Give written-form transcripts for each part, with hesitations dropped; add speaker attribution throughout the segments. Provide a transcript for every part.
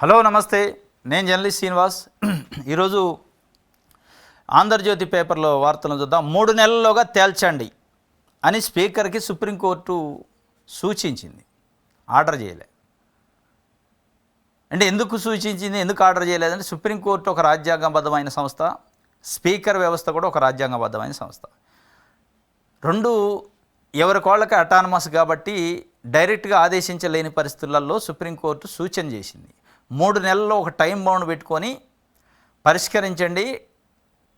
Speaker 1: Hello నమస్తే, నేను journalist Srinivas. ఈరోజు ఆంధ్రజ్యోతి పేపర్లో వార్తలను చూద్దాం. 3 నెలల్లోగా తేల్చండి అని స్పీకర్కి సుప్రీంకోర్టు సూచించింది, ఆర్డర్ చేయలే. అంటే ఎందుకు సూచించింది, ఎందుకు ఆర్డర్ చేయలేదంటే సుప్రీంకోర్టు ఒక రాజ్యాంగబద్ధమైన సంస్థ, స్పీకర్ వ్యవస్థ కూడా ఒక రాజ్యాంగబద్ధమైన సంస్థ. రెండు ఎవరికోళ్ళకి అటానమస్ కాబట్టి డైరెక్ట్గా ఆదేశించలేని పరిస్థితులలో సుప్రీంకోర్టు సూచన చేసింది. 3 నెలల్లో ఒక టైం బౌండ్ పెట్టుకొని పరిష్కరించండి.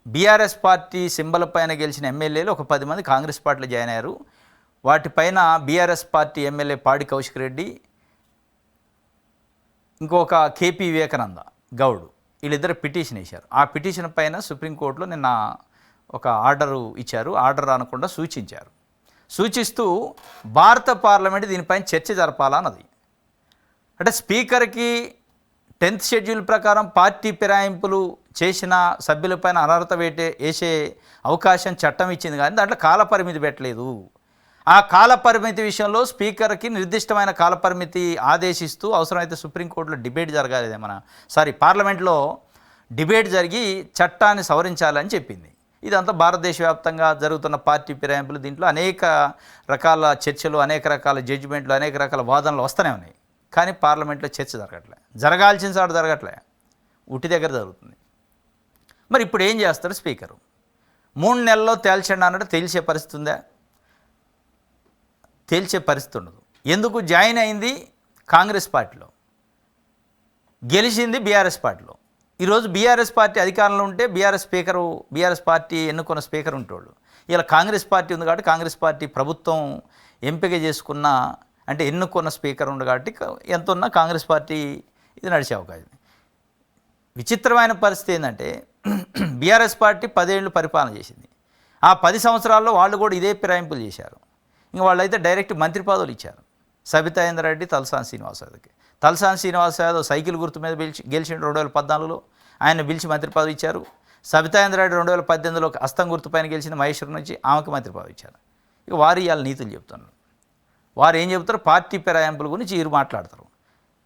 Speaker 1: బీఆర్ఎస్ పార్టీ సింబల్ పైన గెలిచిన ఎమ్మెల్యేలు ఒక 10 మంది కాంగ్రెస్ పార్టీలో జాయిన్ అయ్యారు. వాటిపైన బీఆర్ఎస్ పార్టీ ఎమ్మెల్యే పాడి కౌశిక్ రెడ్డి, ఇంకొక కేపీ వివేకానంద గౌడ్, వీళ్ళిద్దరు పిటిషన్ వేశారు. ఆ పిటిషన్ పైన సుప్రీంకోర్టులో నిన్న ఒక ఆర్డరు ఇచ్చారు. ఆర్డర్ అనకుండా సూచించారు. సూచిస్తూ భారత పార్లమెంట్ దీనిపైన చర్చ జరపాలన్నది. అంటే స్పీకర్కి 10th షెడ్యూల్ ప్రకారం పార్టీ ఫిరాయింపులు చేసిన సభ్యులపైన అనర్హత వేసే అవకాశం చట్టం ఇచ్చింది, కానీ దాంట్లో కాలపరిమితి పెట్టలేదు. ఆ కాలపరిమితి విషయంలో స్పీకర్కి నిర్దిష్టమైన కాలపరిమితి ఆదేశిస్తూ అవసరమైతే సుప్రీంకోర్టులో డిబేట్ జరగాలి, పార్లమెంట్లో డిబేట్ జరిగి చట్టాన్ని సవరించాలని చెప్పింది. ఇదంతా భారతదేశ వ్యాప్తంగా జరుగుతున్న పార్టీ ఫిరాయింపులు, దీంట్లో అనేక రకాల చర్చలు, అనేక రకాల జడ్జిమెంట్లు, అనేక రకాల వాదనలు వస్తూనే ఉన్నాయి. కానీ పార్లమెంట్లో చర్చ జరగట్లే, జరగాల్సిన చోట జరగట్లే, ఉట్టి దగ్గర జరుగుతుంది. మరి ఇప్పుడు ఏం చేస్తారు స్పీకరు? 3 నెలల్లో తేల్చండి అన్నట్టు తేల్చే పరిస్థితి ఉందా? తేల్చే పరిస్థితి ఉండదు. ఎందుకు? జాయిన్ అయింది కాంగ్రెస్ పార్టీలో, గెలిచింది బీఆర్ఎస్ పార్టీలో. ఈరోజు బీఆర్ఎస్ పార్టీ అధికారంలో ఉంటే బీఆర్ఎస్ పార్టీ ఎన్నుకున్న స్పీకర్ ఉంటాడు. ఇలా కాంగ్రెస్ పార్టీ ఉంది కాబట్టి కాంగ్రెస్ పార్టీ ప్రభుత్వం ఎంపిక చేసుకున్న, అంటే ఎన్నుకున్న స్పీకర్ ఉంది కాబట్టి ఎంత ఉన్నా కాంగ్రెస్ పార్టీ ఇది నడిచే అవకాశం. విచిత్రమైన పరిస్థితి ఏంటంటే బీఆర్ఎస్ పార్టీ 10 ఏళ్ళు పరిపాలన చేసింది. ఆ 10 సంవత్సరాల్లో వాళ్ళు కూడా ఇదే ఫిరాయింపులు చేశారు. ఇంక వాళ్ళైతే డైరెక్ట్ మంత్రి పదవులు ఇచ్చారు. సబితా ఇంద్రారెడ్డి, తలసాని శ్రీనివాస్ యాదవ్కి. తలసాని శ్రీనివాస్ యాదవ్ సైకిల్ గుర్తు మీద గెలిచిండు 2014లో, ఆయన పిలిచి మంత్రి పదవి ఇచ్చారు. సబితా ఇంద్రారెడ్డి 2018లో హస్తం గుర్తు పైన గెలిచిన మహేశ్వరం నుంచి ఆమెకు మంత్రి పదవి ఇచ్చారు. ఇక వారు ఇవాళ నీతులు చెప్తున్నారు. వారు ఏం చెబుతారు? పార్టీ ఫిరాయింపుల గురించి వీరు మాట్లాడతారు.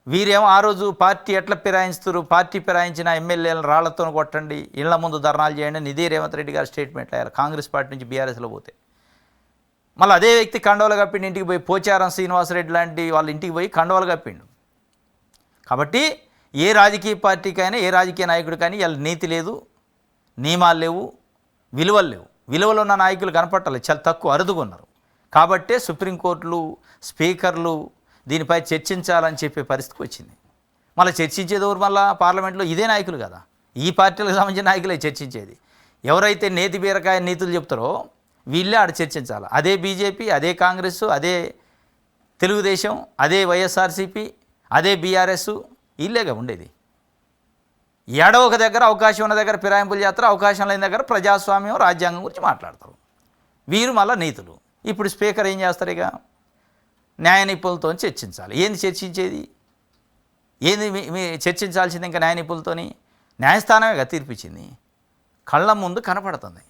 Speaker 1: వీరేమో ఆ రోజు పార్టీ ఎట్లా ఫిరాయిస్తారు, పార్టీ ఫిరాయించిన ఎమ్మెల్యేలను రాళ్లతో కొట్టండి, ఇళ్ల ముందు ధర్నాలు చేయండి అని ఇదే రేవంత్ రెడ్డి గారు స్టేట్మెంట్లు అయ్యారు కాంగ్రెస్ పార్టీ నుంచి బీఆర్ఎస్లో పోతే. మళ్ళీ అదే వ్యక్తి కండవలు కప్పిండి ఇంటికి పోయి, పోచారం శ్రీనివాసరెడ్డి లాంటి వాళ్ళ ఇంటికి పోయి కండవలు కప్పిండు. కాబట్టి ఏ రాజకీయ పార్టీకైనా, ఏ రాజకీయ నాయకుడికైనా ఇలా నీతి లేదు, నియమాలు లేవు, విలువలు లేవు. విలువలు ఉన్న నాయకులు కనపట్టాలి, చాలా తక్కువ, అరుదుకున్నారు. కాబట్టే సుప్రీంకోర్టులు, స్పీకర్లు దీనిపై చర్చించాలని చెప్పే పరిస్థితికి వచ్చింది. మళ్ళీ చర్చించేది ఎవరు? మళ్ళీ పార్లమెంట్లో ఇదే నాయకులు కదా, ఈ పార్టీలకు సంబంధించిన నాయకులే చర్చించేది. ఎవరైతే నేతి బీరకాయ నీతులు చెప్తారో వీళ్ళే ఆడ చర్చించాలి. అదే బీజేపీ, అదే కాంగ్రెస్, అదే తెలుగుదేశం, అదే వైఎస్ఆర్సీపీ, అదే బీఆర్ఎస్, వీళ్ళేగా ఉండేది. ఏడో ఒక దగ్గర అవకాశం ఉన్న దగ్గర ఫిరాయింపులు చేస్తారు, అవకాశం లేని దగ్గర ప్రజాస్వామ్యం, రాజ్యాంగం గురించి మాట్లాడతారు. వీరు మళ్ళీ నీతులు. ఇప్పుడు స్పీకర్ ఏం చేస్తారు? ఇక న్యాయ నిపుణులతో చర్చించాలి. ఏంది చర్చించేది? ఏంది చర్చించాల్సింది? ఇంకా న్యాయ నిపుణులతోని న్యాయస్థానమే తీర్పిచ్చింది, కళ్ళ ముందు కనపడుతుంది.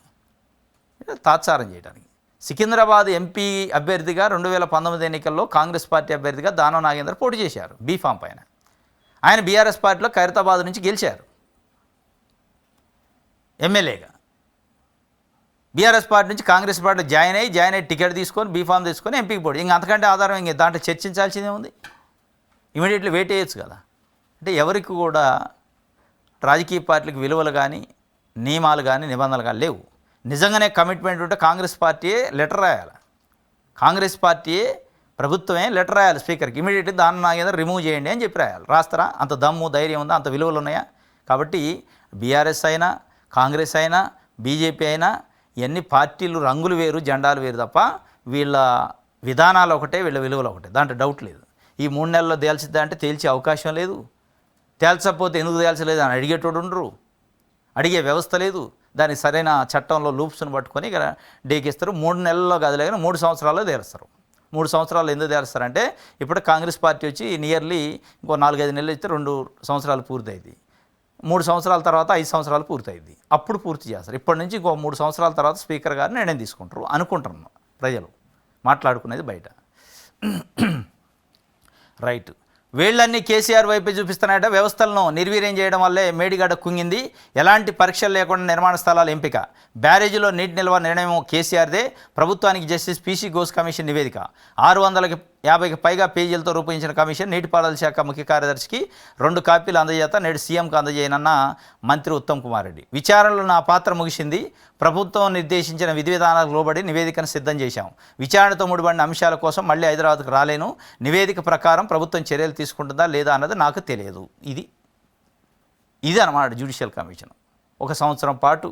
Speaker 1: తాత్సారం చేయడానికి. సికింద్రాబాద్ ఎంపీ అభ్యర్థిగా 2019 ఎన్నికల్లో కాంగ్రెస్ పార్టీ అభ్యర్థిగా దానం నాగేందర్ పోటీ చేశారు బీఫామ్ పైన. ఆయన బీఆర్ఎస్ పార్టీలో ఖైరతాబాద్ నుంచి గెలిచారు ఎమ్మెల్యేగా. బీఆర్ఎస్ పార్టీ నుంచి కాంగ్రెస్ పార్టీలో జాయిన్ అయ్యి టికెట్ తీసుకొని బీఫామ్ తీసుకొని ఎంపీకి పోటీ. ఇంకా అంతకంటే ఆధారం ఇంక దాంట్లో చర్చించాల్సిందే ఉంది. ఇమీడియట్లీ వెయిట్ చేయొచ్చు కదా. అంటే ఎవరికి కూడా రాజకీయ పార్టీలకు విలువలు కానీ, నియమాలు కానీ, నిబంధనలు కానీ లేవు. నిజంగానే కమిట్మెంట్ ఉంటే కాంగ్రెస్ పార్టీయే లెటర్ రాయాలి, కాంగ్రెస్ పార్టీయే ప్రభుత్వమే లెటర్ రాయాలి స్పీకర్కి. ఇమీడియట్లీ దాన్ని నాగేందర్ రిమూవ్ చేయండి అని చెప్పి రాయాలి. రాస్తారా? అంత దమ్ము, ధైర్యం ఉందా? అంత విలువలు ఉన్నాయా? కాబట్టి బీఆర్ఎస్ అయినా, కాంగ్రెస్ అయినా, బీజేపీ అయినా, ఇవన్నీ పార్టీలు రంగులు వేరు, జెండాలు వేరు తప్ప వీళ్ళ విధానాలు ఒకటే, వీళ్ళ విలువలు ఒకటే, దాంట్లో డౌట్ లేదు. ఈ 3 నెలల్లో తేల్చిద్దా అంటే తేల్చే అవకాశం లేదు. తేల్చకపోతే ఎందుకు తేల్చలేదు అని అడిగేటోడు ఉండరు, అడిగే వ్యవస్థ లేదు. దానికి సరైన చట్టంలో లూప్స్ను పట్టుకొని ఇక్కడ డేకిస్తారు. 3 నెలల్లో కాదులే కానీ 3 సంవత్సరాల్లో తేలుస్తారు. 3 సంవత్సరాలు ఎందుకు తేలుస్తారంటే ఇప్పుడు కాంగ్రెస్ పార్టీ వచ్చి నియర్లీ ఇంకో 4-5 నెలలు ఇస్తే 2 సంవత్సరాలు పూర్తయింది. 3 సంవత్సరాల తర్వాత 5 సంవత్సరాలు పూర్తయింది. అప్పుడు పూర్తి చేస్తారు. ఇప్పటి నుంచి ఇంకో 3 సంవత్సరాల తర్వాత స్పీకర్ గారు నిర్ణయం తీసుకుంటారు అనుకుంటున్నాం. ప్రజలు మాట్లాడుకునేది బయట. రైట్. వేళ్ళన్నీ కేసీఆర్ వైపే చూపిస్తున్నాయట. వ్యవస్థలను నిర్వీర్యం చేయడం వల్లే మేడిగడ్డ కుంగింది. ఎలాంటి పరీక్షలు లేకుండా నిర్మాణ స్థలాల ఎంపిక, బ్యారేజీలో నీటి నిల్వ నిర్ణయం కేసీఆర్దే. ప్రభుత్వానికి జస్టిస్ పీసీ ఘోష్ కమిషన్ నివేదిక. 650కి పైగా పేజీలతో రూపొందించిన కమిషన్ నీటిపారుదల శాఖ ముఖ్య కార్యదర్శికి 2 కాపీలు అందజేత నేడు సీఎంకు అందజేయనన్న మంత్రి ఉత్తమ్ కుమార్ రెడ్డి. విచారణలో నా పాత్ర ముగిసింది. ప్రభుత్వం నిర్దేశించిన విధి విధానాలకు లోబడి నివేదికను సిద్ధం చేశాం. విచారణతో ముడిపడిన అంశాల కోసం మళ్ళీ హైదరాబాద్కు రాలేను. నివేదిక ప్రకారం ప్రభుత్వం చర్యలు తీసుకుంటుందా లేదా అన్నది నాకు తెలియదు. ఇది అన్నమాట జ్యుడిషియల్ కమిషన్. 1 సంవత్సరం పాటు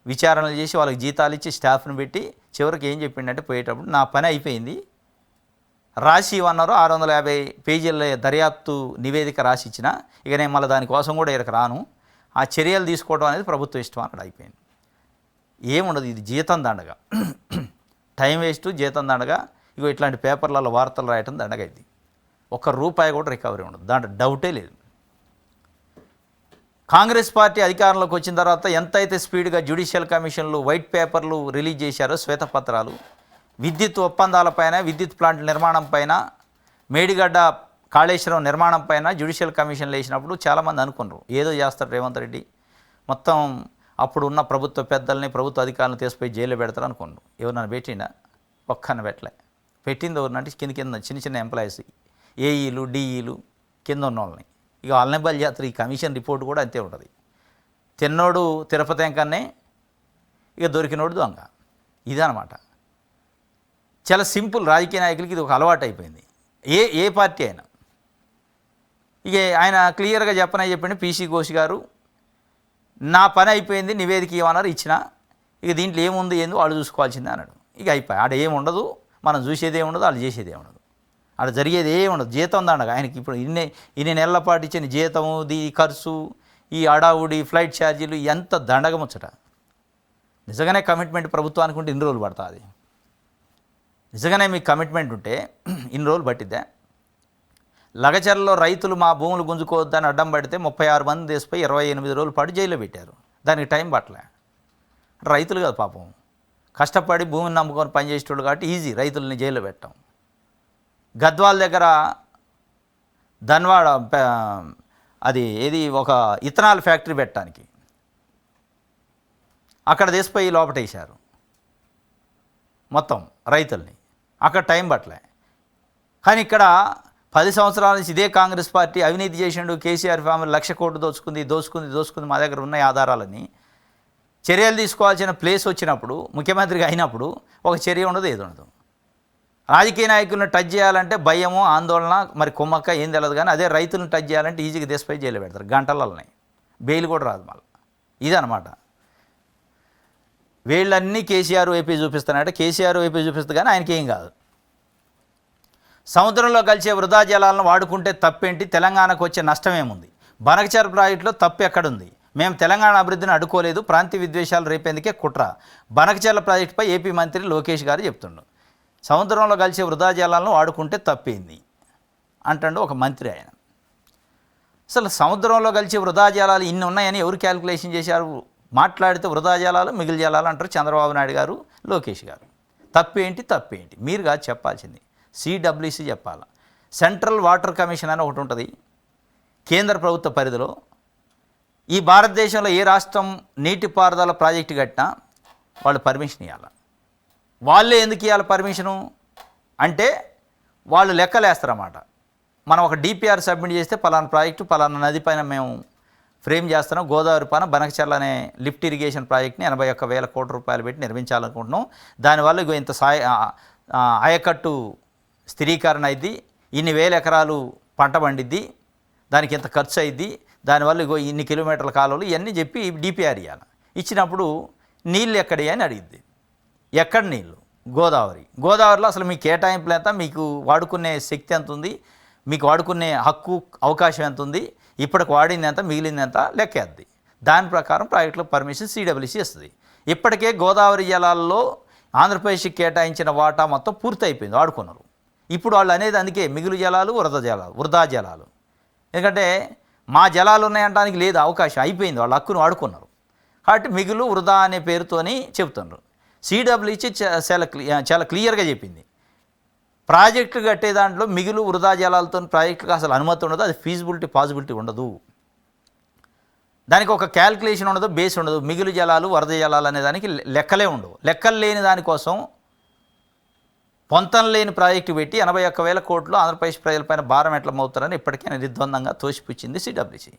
Speaker 1: విచారణలు చేసి వాళ్ళకి జీతాలు ఇచ్చి స్టాఫ్ను పెట్టి చివరికి ఏం చెప్పిండంటే పోయేటప్పుడు నా పని అయిపోయింది, రాసి ఇవ్వన్నారు. 650 పేజీల దర్యాప్తు నివేదిక రాసి ఇచ్చిన, ఇక నేను మళ్ళీ దానికోసం కూడా ఇక్కడికి రాను, ఆ చర్యలు తీసుకోవడం అనేది ప్రభుత్వం ఇష్టం అక్కడ అయిపోయింది. ఏముండదు, ఇది జీతం దండగా, టైం వేస్ట్, జీతం దండగా. ఇగో ఇట్లాంటి పేపర్లలో వార్తలు రాయటం దండగా. ఇది ₹1 కూడా రికవరీ ఉండదు, దాంట్లో డౌటే లేదు. కాంగ్రెస్ పార్టీ అధికారంలోకి వచ్చిన తర్వాత ఎంతైతే స్పీడ్గా జ్యుడిషియల్ కమిషన్లు వైట్ పేపర్లు రిలీజ్ చేశారో, శ్వేతపత్రాలు, విద్యుత్ ఒప్పందాలపైన, విద్యుత్ ప్లాంట్ల నిర్మాణం పైన, మేడిగడ్డ కాళేశ్వరం నిర్మాణం పైన జ్యుడిషియల్ కమిషన్లు వేసినప్పుడు చాలామంది అనుకున్నారు ఏదో చేస్తారు రేవంత్ రెడ్డి, మొత్తం అప్పుడు ఉన్న ప్రభుత్వ పెద్దల్ని, ప్రభుత్వ అధికారులను తీసుకుపోయి జైల్లో పెడతారు అనుకున్నారు. ఎవరినైనా పెట్టిండా? ఒక్కన పెట్టలే. పెట్టింది ఎవరినంటే కింద చిన్న ఎంప్లాయీస్, ఏఈలు, డిఈలు, కింద ఉన్న వాళ్ళని. ఇక అల్నబల్ జాతర ఈ కమిషన్ రిపోర్ట్ కూడా అంతే ఉంటుంది. తిన్నోడు తిరుపతి ఎంకన్నే, ఇక దొరికినోడు దొంగ. ఇదనమాట. చాలా సింపుల్. రాజకీయ నాయకులకి ఇది ఒక అలవాటు అయిపోయింది, ఏ పార్టీ అయినా. ఇక ఆయన క్లియర్గా చెప్పండి, పీసీ ఘోష్ గారు నా పని అయిపోయింది, నివేదిక ఇవ్వన్నారు, ఇచ్చిన, ఇక దీంట్లో ఏముంది ఏందో వాళ్ళు చూసుకోవాల్సిందే అన్నాడు. ఇక అయిపోయి ఆడ ఏముండదు, మనం చూసేది ఏముండదు, వాళ్ళు చేసేది ఏముండదు, ఆడ జరిగేది ఏముండదు. జీతం దండగా ఆయనకి. ఇప్పుడు ఇన్ని నెలల పాటు ఇచ్చిన జీతము, ఖర్చు, ఈ అడావుడి, ఫ్లైట్ ఛార్జీలు, ఎంత దండగా ముచ్చట. నిజంగానే కమిట్మెంట్ ప్రభుత్వానికి ఉంటే ఇన్ని రోజులు పడుతుంది. నిజంగానే మీకు కమిట్మెంట్ ఉంటే ఇన్ని రోజులు పట్టిద్దా? లగచర్లలో రైతులు మా భూములు గుంజుకోవద్దని అడ్డం పడితే 36 మంది దేశపై 28 రోజుల పాటు జైల్లో పెట్టారు. దానికి టైం పట్టలే. రైతులు కాదు పాపం, కష్టపడి భూమిని నమ్ముకొని పనిచేసేటోళ్ళు కాబట్టి ఈజీ రైతులని జైల్లో పెట్టాం. గద్వాల దగ్గర ధన్వాడ ఒక ఇథనాల్ ఫ్యాక్టరీ పెట్టడానికి అక్కడ దేశపోయి లోపటేశారు మొత్తం రైతుల్ని. అక్కడ టైం పట్టలే. కానీ ఇక్కడ 10 సంవత్సరాల నుంచి ఇదే కాంగ్రెస్ పార్టీ అవినీతి చేసిండు, కేసీఆర్ ఫ్యామిలీ 1,00,000 కోట్లు దోచుకుంది, మా దగ్గర ఉన్న ఆధారాలని. చర్యలు తీసుకోవాల్సిన ప్లేస్ వచ్చినప్పుడు, ముఖ్యమంత్రిగా అయినప్పుడు ఒక చర్య ఉండదు, ఏది ఉండదు. రాజకీయ నాయకులను టచ్ చేయాలంటే భయము, ఆందోళన, మరి కుమ్మక్క ఏం తెలియదు. కానీ అదే రైతులను టచ్ చేయాలంటే ఈజీగా దేశపై జైలు పెడతారు, గంటలనే, బెయిల్ కూడా రాదు మళ్ళీ. ఇదనమాట. వీళ్ళన్నీ కేసీఆర్ వైపే చూపిస్తున్నాయంటే కేసీఆర్ వైపే చూపిస్తుంది, కానీ ఆయనకి ఏం కాదు. సముద్రంలో కలిసే వృధా జలాలను వాడుకుంటే తప్పేంటి, తెలంగాణకు వచ్చే నష్టమేముంది, బనకచెర ప్రాజెక్టులో తప్పు ఎక్కడుంది, మేము తెలంగాణ అభివృద్ధిని అడ్డుకోలేదు, ప్రాంతీయ విద్వేషాలు రేపేందుకే కుట్ర, బనకచెర్ల ప్రాజెక్టుపై ఏపీ మంత్రి లోకేష్ గారు చెప్తుండు. సముద్రంలో కలిసే వృధా జలాలను వాడుకుంటే తప్పేంది అంటాడు ఒక మంత్రి. ఆయన అసలు సముద్రంలో కలిసే వృధా జలాలు ఇన్ని ఉన్నాయని ఎవరు క్యాలిక్యులేషన్ చేశారు? మాట్లాడితే వృధా జలాలు, మిగిలి జలాలు అంటారు చంద్రబాబు నాయుడు గారు, లోకేష్ గారు. తప్పేంటి మీరు కాదు చెప్పాల్సింది, సిడబ్ల్యూసి చెప్పాలి. సెంట్రల్ వాటర్ కమిషన్ అని ఒకటి ఉంటుంది కేంద్ర ప్రభుత్వ పరిధిలో. ఈ భారతదేశంలో ఏ రాష్ట్రం నీటిపారుదల ప్రాజెక్టు కట్టినా వాళ్ళు పర్మిషన్ ఇవ్వాలి. వాళ్ళే ఎందుకు ఇవ్వాలి పర్మిషను అంటే వాళ్ళు లెక్కలేస్తారన్నమాట. మనం ఒక డిపిఆర్ సబ్మిట్ చేస్తే పలానా ప్రాజెక్టు పలానా నది పైన మేము ఫ్రేమ్ చేస్తున్నాం, గోదావరి పైన బనకచెర్ల అనే లిఫ్ట్ ఇరిగేషన్ ప్రాజెక్ట్ని 81,000 కోట్ల రూపాయలు పెట్టి నిర్మించాలనుకుంటున్నాం. దానివల్ల ఇగో ఇంత ఆయకట్టు స్థిరీకరణ అయింది, ఇన్ని వేల ఎకరాలు పంట పండిద్ది, దానికి ఇంత ఖర్చు అయింది, దానివల్ల ఇగో ఇన్ని కిలోమీటర్ల కాలువలు, ఇవన్నీ చెప్పి డిపిఆర్ ఇవ్వాలి. ఇచ్చినప్పుడు నీళ్ళు ఎక్కడి అని అడిగిద్ది. ఎక్కడ నీళ్ళు? గోదావరిలో అసలు మీకు కేటాయింపులు ఎంత, మీకు వాడుకునే శక్తి ఎంత ఉంది, మీకు వాడుకునే హక్కు అవకాశం ఎంత ఉంది, ఇప్పటికి వాడింది ఎంత, మిగిలింది ఎంత లెక్కేద్ది. దాని ప్రకారం ప్రాజెక్టులో పర్మిషన్ సిడబ్ల్యూసి ఇస్తుంది. ఇప్పటికే గోదావరి జలాల్లో ఆంధ్రప్రదేశ్కి కేటాయించిన వాటా మొత్తం పూర్తి అయిపోయింది, వాడుకున్నారు. ఇప్పుడు వాళ్ళు అనేది అందుకే మిగులు జలాలు, వృధా జలాలు. ఎందుకంటే మా జలాలు ఉన్నాయంటానికి లేదు అవకాశం, అయిపోయింది, వాళ్ళ హక్కును వాడుకున్నారు. కాబట్టి మిగులు వృధా అనే పేరుతోని చెబుతున్నారు. సిడబ్ల్యూసి చాలా క్లియర్గా చెప్పింది, ప్రాజెక్టులు కట్టే దాంట్లో మిగులు వృధా జలాలతో ప్రాజెక్టులకు అసలు అనుమతి ఉండదు, అది ఫీజిబిలిటీ పాసిబిలిటీ ఉండదు. దానికి ఒక క్యాల్కులేషన్ ఉండదు, బేస్ ఉండదు. మిగులు జలాలు వరద జలాలు అనే దానికి లెక్కలే ఉండవు. లెక్కలు లేని దానికోసం పొంతం లేని ప్రాజెక్టు పెట్టి 81,000 కోట్లు ఆంధ్రప్రదేశ్ ప్రజలపైన భారం ఎట్లా మవుతారని ఇప్పటికే నిర్ద్వందంగా తోసిపుచ్చింది సిడబ్ల్యూసీ.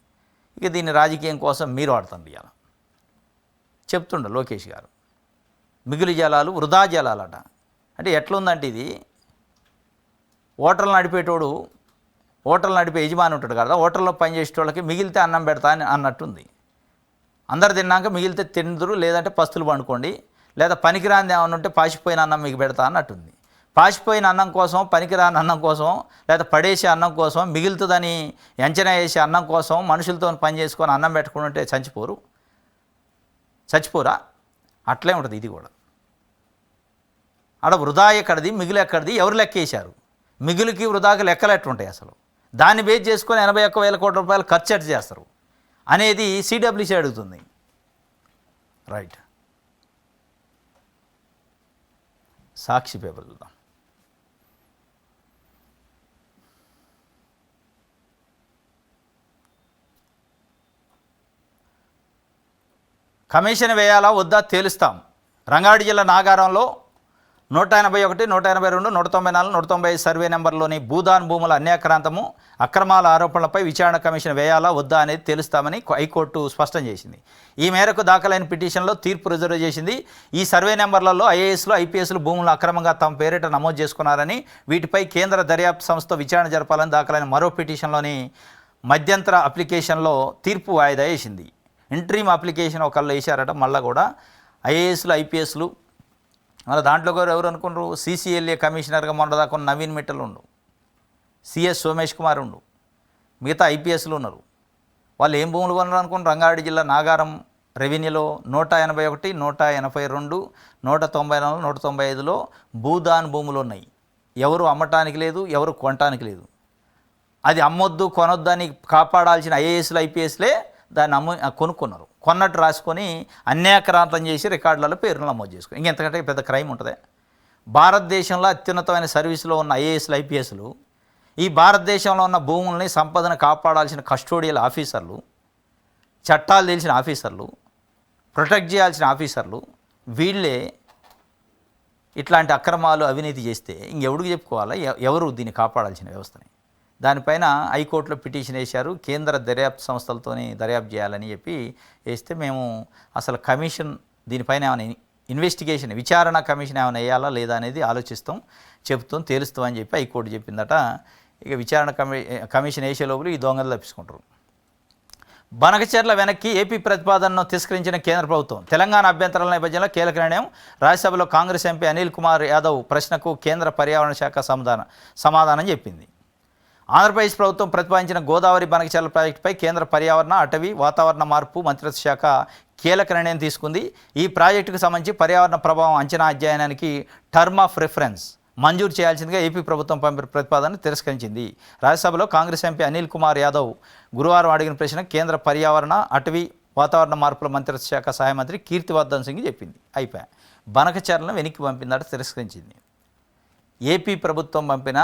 Speaker 1: ఇక దీన్ని రాజకీయం కోసం మీరు వాడుతుంది ఇవాళ చెప్తుండ లోకేష్ గారు. మిగులు జలాలు వృధా జలాలట. అంటే ఎట్లుందంటే ఇది హోటల్ నడిపేటోడు, హోటల్ నడిపే యజమాని ఉంటాడు కదా, హోటల్లో పనిచేసేటోళ్ళకి మిగిలితే అన్నం పెడతా అని అన్నట్టుంది. అందరు తిన్నాక మిగిలితే తిందురు, లేదంటే పస్తులు పండుకోండి, లేదా పనికిరాని ఏమన్నా ఉంటే పాసిపోయిన అన్నం మీకు పెడతా అన్నట్టుంది. పాసిపోయిన అన్నం కోసం, పనికిరాని అన్నం కోసం, లేదా పడేసే అన్నం కోసం, మిగులుతుందని అంచనా వేసే అన్నం కోసం మనుషులతో పని చేసుకొని అన్నం పెట్టుకుంటే చచ్చిపోరా? అట్లే ఉంటుంది ఇది కూడా. ఆడ వృధా ఎక్కడిది, మిగులు ఎక్కడిది, ఎవరు లెక్కేశారు? మిగులుకి వృధాకి లెక్కలు ఎట్లుంటాయి అసలు? దాన్ని బేస్ చేసుకొని 81,000 కోట్ల రూపాయలు ఖర్చు ఎట్టు చేస్తారు అనేది సిడబ్ల్యూసీ అడుగుతుంది. రైట్, సాక్షి పేపర్ చూద్దాం. కమిషన్ వేయాలా వద్దా తేలుస్తాం. రంగారెడ్డి జిల్లా నాగారంలో 181, 182, 194, 195 సర్వే నెంబర్లోని భూదాన్ భూముల అన్యాక్రాంతము, అక్రమాల ఆరోపణలపై విచారణ కమిషన్ వేయాలా వద్దా అనేది తెలుస్తామని హైకోర్టు స్పష్టం చేసింది. ఈ మేరకు దాఖలైన పిటిషన్లో తీర్పు రిజర్వ్ చేసింది. ఈ సర్వే నెంబర్లలో ఐఏఎస్లు, ఐపీఎస్లు భూములు అక్రమంగా తమ పేరిట నమోదు చేసుకున్నారని, వీటిపై కేంద్ర దర్యాప్తు సంస్థ విచారణ జరపాలని దాఖలైన మరో పిటిషన్లోని మధ్యంతర అప్లికేషన్లో తీర్పు వాయిదా వేసింది. ఇంట్రీమ్ అప్లికేషన్ ఒకళ్ళు వేశారట. మళ్ళీ కూడా ఐఏఎస్లు, ఐపీఎస్లు, మళ్ళీ దాంట్లో కూడా ఎవరు అనుకున్నారు? సీసీఎల్ఏ కమిషనర్గా మొన్నదాకా నవీన్ మిట్టల్ ఉండు, సిఎస్ సోమేష్ కుమార్ ఉండు, మిగతా ఐపీఎస్లు ఉన్నారు. వాళ్ళు ఏం భూములు కొన్నారు అనుకున్నారు? రంగారెడ్డి జిల్లా నాగారం రెవెన్యూలో 181, 182, 194, 195లో భూదాన్ భూములు ఉన్నాయి. ఎవరు అమ్మటానికి లేదు, ఎవరు కొనటానికి లేదు. అది అమ్మొద్దు, కొనొద్దు అని కాపాడాల్సిన ఐఏఎస్లు, ఐపీఎస్లే దాన్ని కొనుక్కున్నారు. కొన్నట్టు రాసుకొని అన్యాక్రాంతం చేసి రికార్డులలో పేర్లు నమోదు చేసుకుని ఇంకెంతకంటే పెద్ద క్రైమ్ ఉంటుంది? భారతదేశంలో అత్యున్నతమైన సర్వీసులో ఉన్న ఐఏఎస్లు, ఐపీఎస్లు, ఈ భారతదేశంలో ఉన్న భూముల్ని, సంపదను కాపాడాల్సిన కస్టోడియల్ ఆఫీసర్లు, చట్టాలు తెలిసిన ఆఫీసర్లు, ప్రొటెక్ట్ చేయాల్సిన ఆఫీసర్లు, వీళ్ళే ఇట్లాంటి అక్రమాలు, అవినీతి చేస్తే ఇంకెవడికి చెప్పుకోవాలా? ఎవరు దీన్ని కాపాడాల్సిన వ్యవస్థని? దానిపైన హైకోర్టులో పిటిషన్ వేశారు. కేంద్ర దర్యాప్తు సంస్థలతోని దర్యాప్తు చేయాలని చెప్పి వేస్తే, మేము అసలు కమిషన్ దీనిపైన ఏమైనా ఇన్వెస్టిగేషన్, విచారణ కమిషన్ ఏమైనా వేయాలా లేదా అనేది చెప్తాం, తేలుస్తామని చెప్పి హైకోర్టు చెప్పిందట. ఇక విచారణ కమిషన్ వేసే లోపల ఈ దొంగలు తప్పించుకుంటారు. బనకచెర్ల వెనక్కి ఏపీ ప్రతిపాదనను తిరస్కరించిన కేంద్ర ప్రభుత్వం. తెలంగాణ అభ్యంతరాల నేపథ్యంలో కీలక నిర్ణయం. రాజ్యసభలో కాంగ్రెస్ ఎంపీ అనిల్ కుమార్ యాదవ్ ప్రశ్నకు కేంద్ర పర్యావరణ శాఖ సమాధానం చెప్పింది. ఆంధ్రప్రదేశ్ ప్రభుత్వం ప్రతిపాదించిన గోదావరి బనకచెర్ల ప్రాజెక్టుపై కేంద్ర పర్యావరణ, అటవీ, వాతావరణ మార్పు మంత్రిత్వ శాఖ కీలక నిర్ణయం తీసుకుంది. ఈ ప్రాజెక్టుకు సంబంధించి పర్యావరణ ప్రభావం అంచనా అధ్యయనానికి టర్మ్ ఆఫ్ రిఫరెన్స్ మంజూరు చేయాల్సిందిగా ఏపీ ప్రభుత్వం పంపిన ప్రతిపాదనను తిరస్కరించింది. రాజ్యసభలో కాంగ్రెస్ ఎంపీ అనిల్ కుమార్ యాదవ్ గురువారం అడిగిన ప్రశ్న కేంద్ర పర్యావరణ, అటవీ, వాతావరణ మార్పుల మంత్రిత్వ శాఖ సహాయ మంత్రి కీర్తివర్ధన్ సింగ్ చెప్పింది. అయిపోయా, బనకచెర్లను వెనక్కి పంపిందట, తిరస్కరించింది. ఏపీ ప్రభుత్వం పంపిన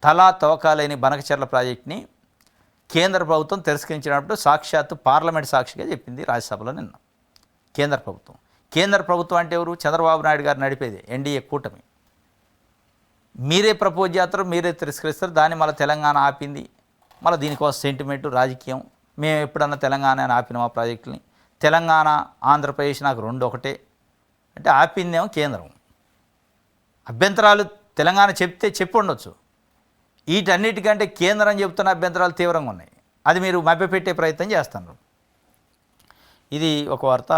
Speaker 1: తలా తోకాలేని బనకచెర్ల ప్రాజెక్టుని కేంద్ర ప్రభుత్వం తిరస్కరించినప్పుడు సాక్షాత్తు పార్లమెంట్ సాక్షిగా చెప్పింది రాజ్యసభలో నిన్న. కేంద్ర ప్రభుత్వం అంటే ఎవరు? చంద్రబాబు నాయుడు గారు నడిపేది ఎన్డీఏ కూటమి. మీరే ప్రపోజ్ చేస్తారు, మీరే తిరస్కరిస్తారు. దాన్ని మళ్ళీ తెలంగాణ ఆపింది. మళ్ళీ దీనికోసం సెంటిమెంటు, రాజకీయం. మేము ఎప్పుడన్నా తెలంగాణ ఆపినాం ఆ ప్రాజెక్టుని? తెలంగాణ, ఆంధ్రప్రదేశ్ నాకు రెండు ఒకటే అంటే ఆపిందేమో కేంద్రం. అభ్యంతరాలు తెలంగాణ చెప్పి ఉండొచ్చు. వీటన్నిటికంటే కేంద్రం చెప్తున్న అభ్యంతరాలు తీవ్రంగా ఉన్నాయి. అది మీరు మభ్యపెట్టే ప్రయత్నం చేస్తున్నారు. ఇది ఒక వార్త.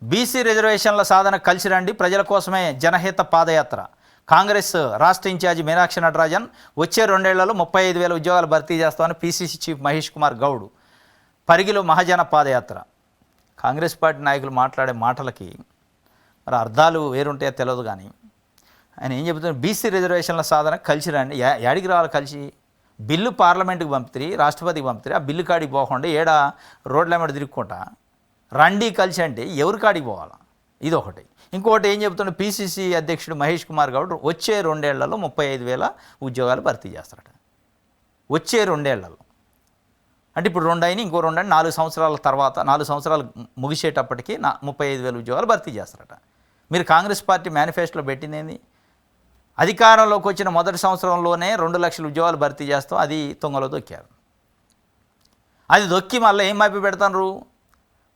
Speaker 1: బీసీ రిజర్వేషన్ల సాధన కలిసి రండి, ప్రజల కోసమే జనహిత పాదయాత్ర. కాంగ్రెస్ రాష్ట్ర ఇన్ఛార్జి మీనాక్షి నటరాజన్ వచ్చే 2 ఏళ్లలో 35,000 ఉద్యోగాలు భర్తీ చేస్తామని పీసీసీ చీఫ్ మహేష్ కుమార్ గౌడ్ పరిగిలో మహాజన పాదయాత్ర. కాంగ్రెస్ పార్టీ నాయకులు మాట్లాడే మాటలకి మరి అర్థాలు వేరుంటాయో తెలియదు. కానీ ఆయన ఏం చెబుతున్నారు? బీసీ రిజర్వేషన్ల సాధన కలిసి రండి. యాడికి రావాలి కలిసి? బిల్లు పార్లమెంటుకి పంపితే, రాష్ట్రపతికి పంపితే, ఆ బిల్లు కాడికి పోకుండా ఏడా రోడ్ల మీద తిరుగుకుంటా రండి కలిసి అంటే ఎవరి కాడికి పోవాలా? ఇది ఒకటి. ఇంకోటి ఏం చెప్తుండే పీసీసీ అధ్యక్షుడు మహేష్ కుమార్ గౌడ్ వచ్చే 2 ఏళ్లలో 35,000 ఉద్యోగాలు భర్తీ చేస్తారట. వచ్చే 2 ఏళ్లలో అంటే ఇప్పుడు 2 అయినా ఇంకో 2 అని 4 సంవత్సరాల తర్వాత 4 సంవత్సరాలు ముగిసేటప్పటికి 35,000 ఉద్యోగాలు భర్తీ చేస్తారట. మీరు కాంగ్రెస్ పార్టీ మేనిఫెస్టోలో పెట్టింది అధికారంలోకి వచ్చిన మొదటి సంవత్సరంలోనే 2 లక్షల ఉద్యోగాలు భర్తీ చేస్తాం, అది తుంగలో దొక్కారు. అది దొక్కి మళ్ళీ ఏం మాపి పెడతారు?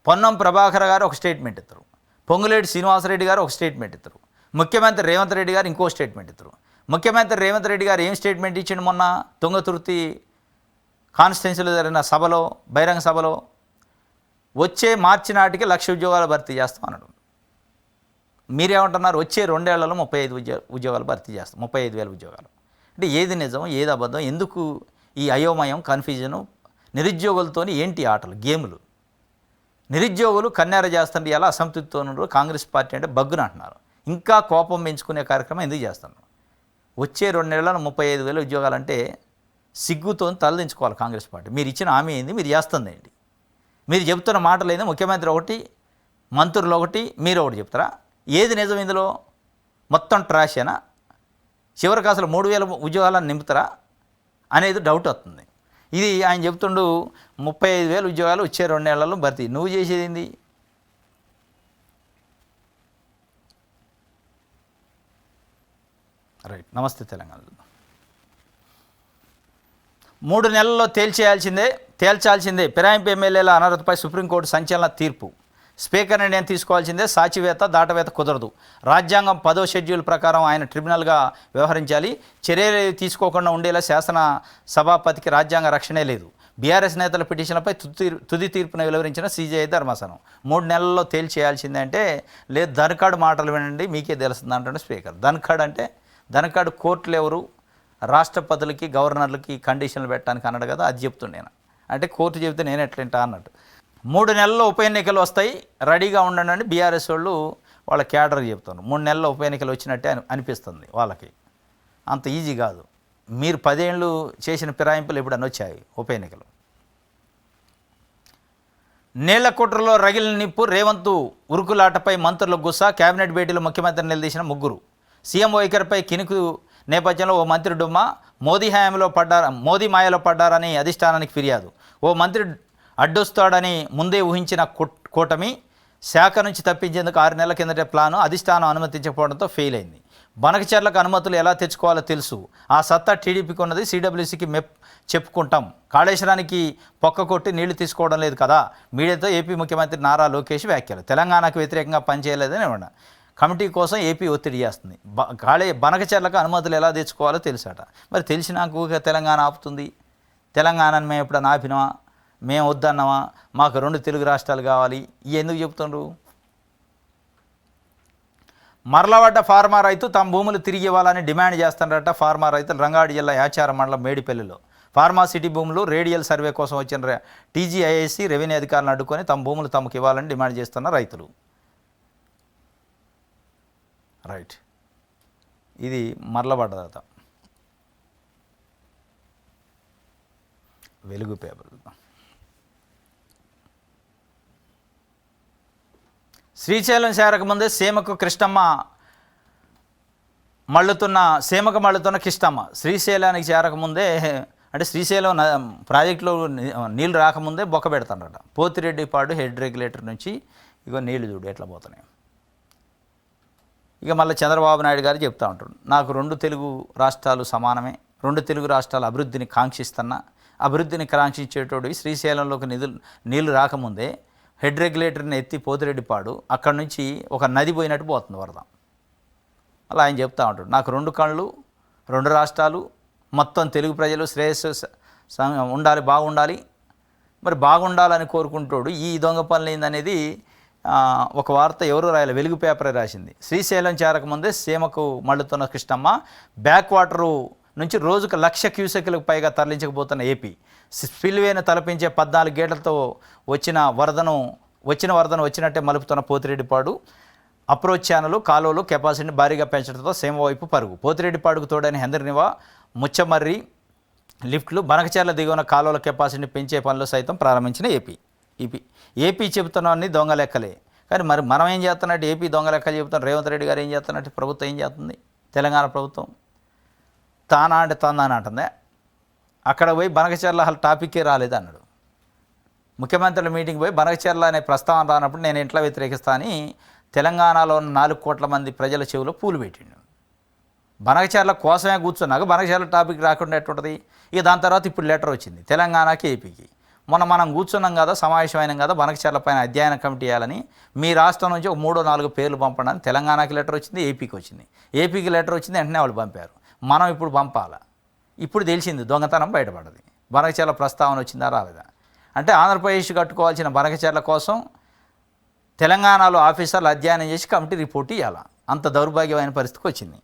Speaker 1: పొన్నం ప్రభాకర్ గారు ఒక స్టేట్మెంట్ ఇస్తారు, పొంగులేటి శ్రీనివాసరెడ్డి గారు ఒక స్టేట్మెంట్ ఇస్తారు, ముఖ్యమంత్రి రేవంత్ రెడ్డి గారు ఇంకో స్టేట్మెంట్ ఇస్తారు. ముఖ్యమంత్రి రేవంత్ రెడ్డి గారు ఏం స్టేట్మెంట్ ఇచ్చిండు మొన్న తుంగతుర్తి కాన్స్టిట్యున్సీలో జరిగిన సభలో, బహిరంగ సభలో? వచ్చే మార్చి నాటికి 1,00,000 ఉద్యోగాలు భర్తీ చేస్తాం అన్నాడు. మీరేమంటున్నారు? వచ్చే 2 ఏళ్లలో 35 ఉద్యోగాలు భర్తీ చేస్తాం, 35,000 ఉద్యోగాలు. అంటే ఏది నిజం ఏది అబద్ధం? ఎందుకు ఈ అయోమయం, కన్ఫ్యూజను? నిరుద్యోగులతో ఏంటి ఆటలు, గేములు? నిరుద్యోగులు కన్నెర చేస్తుంటే ఎలా అసంతృప్తితో ఉన్నారు? కాంగ్రెస్ పార్టీ అంటే బగ్గున అంటున్నారు. ఇంకా కోపం పెంచుకునే కార్యక్రమం ఎందుకు చేస్తున్నారు? వచ్చే 2 నెలల్లో 35,000 ఉద్యోగాలంటే సిగ్గుతో తలదించుకోవాలి కాంగ్రెస్ పార్టీ. మీరు ఇచ్చిన హామీ ఏంది? మీరు చేస్తుంది ఏంటి? మీరు చెప్తున్న మాటలు ఏంది? ముఖ్యమంత్రి ఒకటి, మంత్రులు ఒకటి, మీరు ఒకటి చెప్తారా? ఏది నిజం ఇందులో? మొత్తం ట్రాషేనా? చివరికి అసలు 3,000 ఉద్యోగాలను నింపుతారా అనేది డౌట్ వస్తుంది. ఇది ఆయన చెప్తుండు 35,000 ఉద్యోగాలు వచ్చే 2 నెలల్లో భర్తీ. నువ్వు చేసేది ఏంది? రైట్. నమస్తే తెలంగాణ. 3 నెలల్లో తేల్చాల్సిందే ఫిరాయింపు ఎమ్మెల్యేల అనర్హతపై సుప్రీంకోర్టు సంచలన తీర్పు. స్పీకర్ నిర్ణయం తీసుకోవాల్సిందే, సాచివేత దాటవేత కుదరదు. రాజ్యాంగం 10వ షెడ్యూల్ ప్రకారం ఆయన ట్రిబ్యునల్గా వ్యవహరించాలి. చర్యలు తీసుకోకుండా ఉండేలా శాసన సభాపతికి రాజ్యాంగ రక్షణే లేదు. బీఆర్ఎస్ నేతల పిటిషన్లపై తుది తీర్పును వెలువరించిన సీజేఐ ధర్మాసనం. 3 నెలల్లో తేల్చేయాల్సిందే అంటే లేదు, ధన్ఖడ్ మాటలు వినండి మీకే తెలుస్తుంది అంటాడు స్పీకర్. ధన్ఖడ్ అంటే ధన్ఖడ్ కోర్టులు ఎవరు? రాష్ట్రపతులకి, గవర్నర్లకి కండిషన్లు పెట్టడానికి అన్నాడు కదా, అది చెప్తుండేనా? అంటే కోర్టు చెబితే నేను ఎట్లంటా అన్నట్టు. 3 నెలల్లో ఉప ఎన్నికలు వస్తాయి, రెడీగా ఉండండి అని బీఆర్ఎస్ వాళ్ళు వాళ్ళ క్యాడర్ చెప్తున్నారు. 3 నెలల్లో ఉప ఎన్నికలు వచ్చినట్టే అనిపిస్తుంది వాళ్ళకి. అంత ఈజీ కాదు. మీరు 10 ఏళ్ళు చేసిన ఫిరాయింపులు ఎప్పుడన్నా వచ్చాయి ఉప ఎన్నికలు? నీళ్ల కుట్రలో రగిలిన నిప్పు, రేవంత్ ఉరుకులాటపై మంత్రుల గుస్సా. కేబినెట్ భేటీలో ముఖ్యమంత్రిని నిలదీసిన 3. సీఎం వైఖరిపై కినుకు నేపథ్యంలో ఓ మంత్రి డుమ్మా. మోదీ మాయలో పడ్డారని అధిష్టానానికి ఫిర్యాదు. ఓ మంత్రి అడ్డొస్తాడని ముందే ఊహించిన కూటమి శాఖ నుంచి తప్పించేందుకు 6 నెలల కిందటే ప్లాను అధిష్టానం అనుమతించకపోవడంతో ఫెయిల్ అయింది. బనకచెర్లకు అనుమతులు ఎలా తెచ్చుకోవాలో తెలుసు, ఆ సత్తా టీడీపీకి ఉన్నది, సిడబ్ల్యూసీకి చెప్పుకుంటాం. కాళేశ్వరానికి పొక్క కొట్టి నీళ్లు తీసుకోవడం లేదు కదా. మీడియాతో ఏపీ ముఖ్యమంత్రి నారా లోకేష్ వ్యాఖ్యలు. తెలంగాణకు వ్యతిరేకంగా పనిచేయలేదని ఇవ్వండి. కమిటీ కోసం ఏపీ ఒత్తిడి చేస్తుంది. బనకచెర్లకు అనుమతులు ఎలా తెచ్చుకోవాలో తెలుసట. మరి తెలిసినాక తెలంగాణ ఆపుతుంది? తెలంగాణను మేము ఎప్పుడన్నా ఆపినామా? మేము వద్దన్నామా? మాకు 2 తెలుగు రాష్ట్రాలు కావాలి, ఇవి ఎందుకు చెప్తుండ్రు? మరలబడ్డ ఫార్మా రైతు తమ భూములు తిరిగి ఇవ్వాలని డిమాండ్ చేస్తున్నారట ఫార్మా రైతులు. రంగారెడ్డి జిల్లా యాచారం మండలం మేడిపల్లిలో ఫార్మాసిటీ భూములు రేడియల్ సర్వే కోసం వచ్చిన టీజీఐఎస్సీ రెవెన్యూ అధికారులను అడ్డుకొని తమ భూములు తమకు ఇవ్వాలని డిమాండ్ చేస్తున్న రైతులు. రైట్. ఇది మరలబడ్డదట. వెలుగు పేపర్. శ్రీశైలం చేరకముందే సీమకు మళ్ళుతున్న కిష్టమ్మ. శ్రీశైలానికి చేరకముందే అంటే శ్రీశైలం ప్రాజెక్టులో నీళ్ళు రాకముందే బొక్క పెడతాడట. పోతిరెడ్డిపాడు హెడ్ రెగ్యులేటర్ నుంచి ఇగో నీళ్లు చూడు ఎట్లా పోతున్నాయి. ఇక మళ్ళీ చంద్రబాబు నాయుడు గారు చెప్తా ఉంటాడు, నాకు 2 తెలుగు రాష్ట్రాలు సమానమే, 2 తెలుగు రాష్ట్రాల అభివృద్ధిని కాంక్షిస్తున్నా. అభివృద్ధిని కాంక్షించేటోడు శ్రీశైలంలోకి నీళ్లు రాకముందే హెడ్ రెగ్యులేటర్ని ఎత్తి పోతిరెడ్డిపాడు అక్కడి నుంచి ఒక నది పోయినట్టు పోతుంది వరద. అలా ఆయన చెప్తా ఉంటాడు, నాకు 2 కళ్ళు, 2 రాష్ట్రాలు, మొత్తం తెలుగు ప్రజలు శ్రేయస్సు ఉండాలి, బాగుండాలి. మరి బాగుండాలని కోరుకుంటాడు. ఈ దొంగ పనులు ఏందనేది ఒక వార్త ఎవరు రాయాలి, వెలుగు పేపరే రాసింది. శ్రీశైలం చేరకముందే సీమకు మళ్ళుతున్న కృష్ణమ్మ. బ్యాక్ వాటరు నుంచి రోజుకు 1,00,000 క్యూసెక్లకు పైగా తరలించకపోతున్న ఏపీ. స్పిల్వేను తలపించే 14 గేట్లతో వచ్చిన వరదను వచ్చినట్టే మలుపుతున్న పోతిరెడ్డిపాడు. అప్రోచ్ ఛానలు, కాలువలు కెపాసిటీని భారీగా పెంచడంతో సీమ వైపు పరుగు. పోతిరెడ్డిపాడుకు తోడైన హెందర్నివా, ముచ్చమర్రి లిఫ్ట్లు, బనకచెర్ల దిగువన కాలువల కెపాసిటీని పెంచే పనులు సైతం ప్రారంభించిన ఏపీ చెబుతున్నవన్నీ దొంగ లెక్కలే. కానీ మరి మనం ఏం చేస్తున్నట్టు ఏపీ దొంగ లెక్క చెబుతాం, రేవంత్ రెడ్డి గారు ఏం చేస్తున్నట్టు, ప్రభుత్వం ఏం చేస్తుంది, తెలంగాణ ప్రభుత్వం తానా అంటే తందాని అంటుందే. అక్కడ పోయి బనకచెర్ల అసలు టాపిక్కే రాలేదు అన్నాడు. ముఖ్యమంత్రుల మీటింగ్ పోయి బనకచెర్ల అనే ప్రస్తావన రానప్పుడు నేను ఎట్లా వ్యతిరేకిస్తా అని తెలంగాణలో ఉన్న 4 కోట్ల మంది ప్రజల చెవిలో పూలు పెట్టిండు. బనకచెర్ల కోసమే కూర్చున్నాక బనకచెర్ల టాపిక్ రాకుండా ఎట్టుంటుంది. ఇక దాని తర్వాత ఇప్పుడు లెటర్ వచ్చింది తెలంగాణకి, ఏపీకి. మొన్న మనం కూర్చున్నాం కదా, సమావేశమైనాం కదా, బనకచెర్ల పైన అధ్యయన కమిటీ వేయాలని మీ రాష్ట్రం నుంచి ఒక 3-4 పేర్లు పంపడానికి తెలంగాణకి లెటర్ వచ్చింది, ఏపీకి వచ్చింది. ఏపీకి లెటర్ వచ్చింది, వెంటనే వాళ్ళు పంపారు. మనం ఇప్పుడు పంపాలా. ఇప్పుడు తెలిసింది దొంగతనం బయటపడది. బనకచెర్ల ప్రస్తావన వచ్చిందా రాలేదా అంటే ఆంధ్రప్రదేశ్ కట్టుకోవాల్సిన బనకచెర్ల కోసం తెలంగాణలో ఆఫీసర్లు అధ్యయనం చేసి కమిటీ రిపోర్ట్ ఇవ్వాలి. అంత దౌర్భాగ్యమైన పరిస్థితికి వచ్చింది.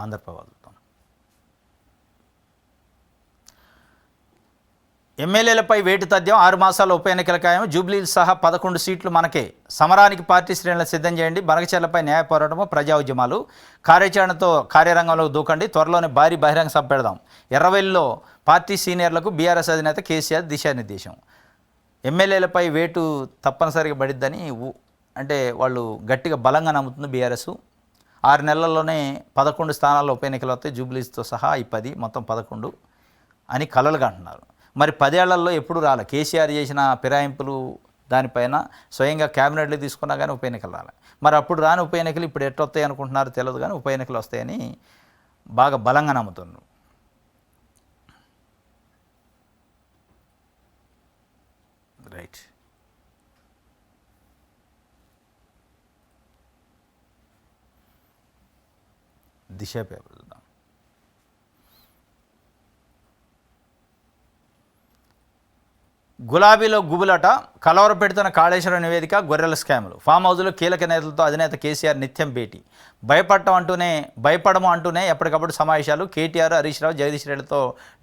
Speaker 1: ఆంధ్రప్రదేశ్ ఎమ్మెల్యేలపై వేటు తథ్యం, 6 మాసాల ఉప ఎన్నికల ఖాయం, జూబ్లీలు సహా 11 సీట్లు మనకే. సమరానికి పార్టీ శ్రేణులను సిద్ధం చేయండి. బనకచెర్లపై న్యాయ పోరాటము, ప్రజా ఉద్యమాలు, కార్యాచరణతో కార్యరంగంలోకి దూకండి. త్వరలోనే భారీ బహిరంగ సభ పెడదాం. ఎర్రవెల్లిలో పార్టీ సీనియర్లకు బీఆర్ఎస్ అధినేత కేసీఆర్ దిశానిర్దేశం. ఎమ్మెల్యేలపై వేటు తప్పనిసరిగా పడిద్దని అంటే వాళ్ళు గట్టిగా బలంగా నమ్ముతుంది బీఆర్ఎస్. 6 నెలల్లోనే 11 స్థానాల్లో ఉప ఎన్నికలు వస్తాయి, జూబ్లీస్తో సహా ఈ 10 మొత్తం 11 అని కలలుగా అంటున్నారు. మరి 10 ఏళ్లలో ఎప్పుడు రాలే. కేసీఆర్ చేసిన ఫిరాయింపులు దానిపైన స్వయంగా క్యాబినెట్లు తీసుకున్నా కానీ ఉప ఎన్నికలు రాలే. మరి అప్పుడు రాని ఉప ఎన్నికలు ఇప్పుడు ఎట్టొస్తాయి అనుకుంటున్నారు తెలియదు, కానీ ఉప ఎన్నికలు వస్తాయని బాగా బలంగా నమ్ముతున్నారు. రైట్. దిశ పేపర్ చూద్దాం. గులాబీలో గుబులట, కలవర పెడుతున్న కాళేశ్వరం నివేదిక, గొర్రెల స్కాములు, ఫామ్ హౌస్లో కీలక నేతలతో అధినేత కేసీఆర్ నిత్యం భేటీ, భయపడము అంటూనే ఎప్పటికప్పుడు సమావేశాలు, కేటీఆర్, హరీష్ రావు, జగదీష్ రెడ్డితో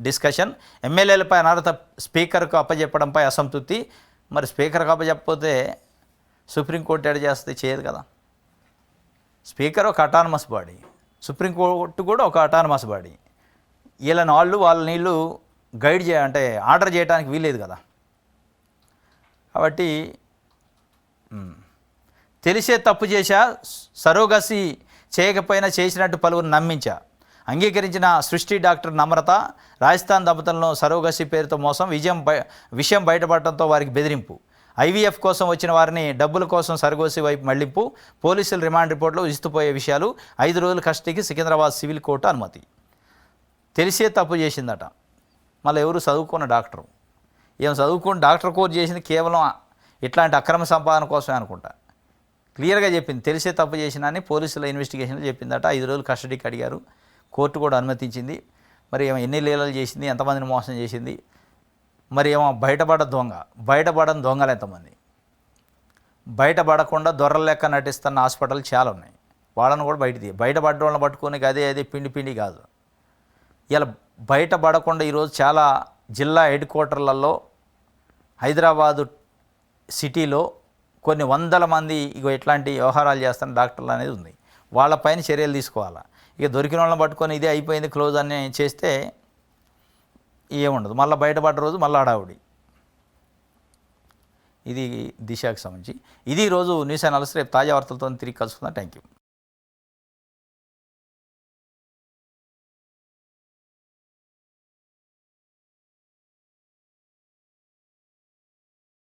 Speaker 1: డిస్కషన్, ఎమ్మెల్యేలపై అనర్హత, స్పీకర్కు అప్పజెప్పడంపై అసంతృప్తి. మరి స్పీకర్కు అప్పజెప్పకపోతే సుప్రీంకోర్టు ఎడ చేస్తే చేయదు కదా. స్పీకర్ ఒక అటానమస్ బాడీ, సుప్రీంకోర్టు కూడా ఒక అటానమస్ బాడీ. వీళ్ళని వాళ్ళ నీళ్ళు గైడ్ అంటే ఆర్డర్ చేయడానికి వీల్లేదు కదా. కాబట్టి తెలిసే తప్పు చేశా, సరోగసి చేయకపోయినా చేసినట్టు పలువురు నమ్మించా, అంగీకరించిన సృష్టి డాక్టర్ నమ్రత, రాజస్థాన్ దంపతులను సరోగసి పేరుతో మోసం, విషయం బయటపడటంతో వారికి బెదిరింపు, ఐవీఎఫ్ కోసం వచ్చిన వారిని డబ్బుల కోసం సరోగసి వైపు మళ్లింపు, పోలీసులు రిమాండ్ రిపోర్టులో ఇస్తుపోయే విషయాలు, 5 రోజుల కస్టడీకి సికింద్రాబాద్ సివిల్ కోర్టు అనుమతి. తెలిసే తప్పు చేసిందట. మళ్ళీ ఎవరు చదువుకున్న డాక్టరు, ఏం చదువుకుని డాక్టర్ కోర్సు చేసింది కేవలం ఇట్లాంటి అక్రమ సంపాదన కోసమే అనుకుంటా. క్లియర్గా చెప్పింది తెలిసే తప్పు చేసినా అని పోలీసుల ఇన్వెస్టిగేషన్లో చెప్పిందట. 5 రోజులు కస్టడీకి అడిగారు, కోర్టు కూడా అనుమతించింది. మరి ఏమో ఎన్ని లీలలు చేసింది, ఎంతమందిని మోసం చేసింది, మరి ఏమో బయటపడని దొంగలు ఎంతమంది, బయటపడకుండా దొరల లెక్క నటిస్తున్న హాస్పిటల్ చాలా ఉన్నాయి. వాళ్ళని కూడా బయటపడ్డ వాళ్ళని పట్టుకొని అదే పిండి కాదు. ఇలా బయటపడకుండా ఈరోజు చాలా జిల్లా హెడ్ క్వార్టర్లలో, హైదరాబాదు సిటీలో కొన్ని వందల మంది ఇట్లాంటి వ్యవహారాలు చేస్తున్న డాక్టర్లు అనేది ఉంది. వాళ్ళపైన చర్యలు తీసుకోవాలా. ఇక దొరికిన వాళ్ళని పట్టుకొని ఇదే అయిపోయింది క్లోజ్ అని చేస్తే ఏముండదు. మళ్ళీ బయటపడ్డ రోజు మళ్ళీ హడావుడి. ఇది దిశకు సంబంధించి. ఇది ఈరోజు న్యూస్ అనాలిసిస్. రేపు తాజా వార్తలతో తిరిగి కలుసుకుందాం. Thank you.